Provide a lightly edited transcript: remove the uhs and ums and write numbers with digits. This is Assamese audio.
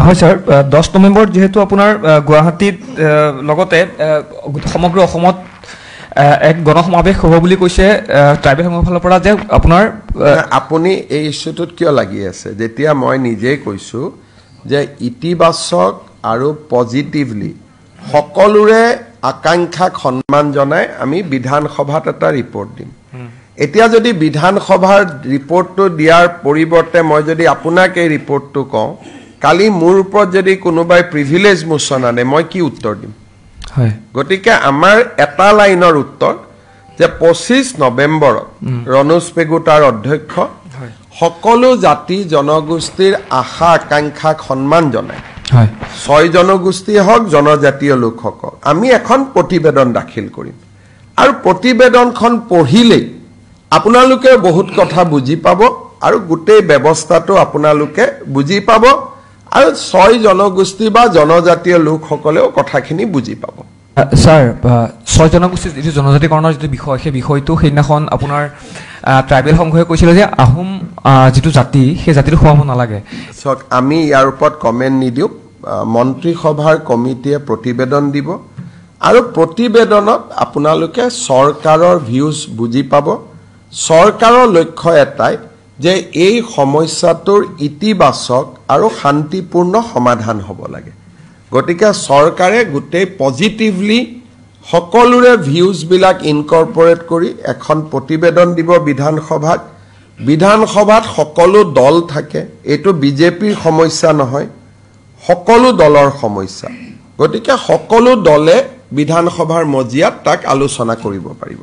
হয় স্যাৰ 10 নৱেম্বৰ যেহেতু আপোনাৰ গুৱাহাটীত লগতে সমগ্ৰ অসমত এক গণসমাবেশ হ'ব বুলি কৈছে ট্ৰাইবেল সংঘৰ ফালৰ পৰা যে আপোনাৰ আপুনি এই ইস্যুটোত কিয় লাগি আছে যেতিয়া মই নিজেই কৈছো যে ইতিবাচক আৰু পজিটিভলি সকলোৰে আকাংক্ষাক সন্মান জনাই আমি বিধানসভাত এটা ৰিপৰ্ট দিম এতিয়া যদি বিধানসভাৰ ৰিপৰ্টটো দিয়াৰ পৰিৱৰ্তে মই যদি আপোনাক এই ৰিপৰ্টটো কওঁ কালি মোৰ ওপৰত যদি কোনোবাই প্ৰিভিলেজ মোচন আনে মই কি উত্তৰ দিম হয় গতিকে আমাৰ এটা লাইনৰ উত্তৰ যে 25 নৱেম্বৰত ৰনোজ পেগু তাৰ অধ্যক্ষ সকলো জাতি জনগোষ্ঠীৰ আশা আকাংক্ষাক সন্মান জনায় হয় 6 জনগোষ্ঠী হওক জনজাতীয় লোকসকল আমি এখন প্ৰতিবেদন দাখিল কৰিম আৰু প্ৰতিবেদনখন পঢ়িলে আপোনালোকে বহুত কথা বুজি পাব আৰু গোটেই ব্যৱস্থাটো আপোনালোকে বুজি পাব আৰু 6 জনগোষ্ঠী বা জনজাতীয় লোকসকলেও কথাখিনি বুজি পাব স্যাৰ 6 জনগোষ্ঠীৰ যে জনজাতিকৰণৰ যে বিষয় সেই বিষয়টো সেইদিনাখন আপোনাৰ ট্ৰাইবেল সংঘই কৈছিল যে আহোম যেটো জাতি সেই জাতিটো খোৱাব নালাগে সক আমি ইয়াৰ ওপৰত কমেন্ট নিদিও মন্ত্ৰী সভাৰ কমিটিয়ে প্ৰতিবেদন দিব আৰু প্ৰতিবেদনত আপোনালোকে চৰকাৰৰ ভিউজ বুজি পাব চৰকাৰৰ লক্ষ্য এটাই যে এই সমস্যাটোৰ ইতিবাচক আৰু শান্তিপূৰ্ণ সমাধান হ'ব লাগে গতিকে চৰকাৰে গোটেই পজিটিভলি সকলোৰে ভিউজ বিলাক ইনকৰ্পোৰেট কৰি এখন প্ৰতিবেদন দিব বিধানসভাত সকলো দল থাকে এটো বিজেপিৰ সমস্যা নহয় সকলো দলৰ সমস্যা গতিকে সকলো দলে বিধানসভাৰ মজিয়াত তাক আলোচনা কৰিব পাৰিব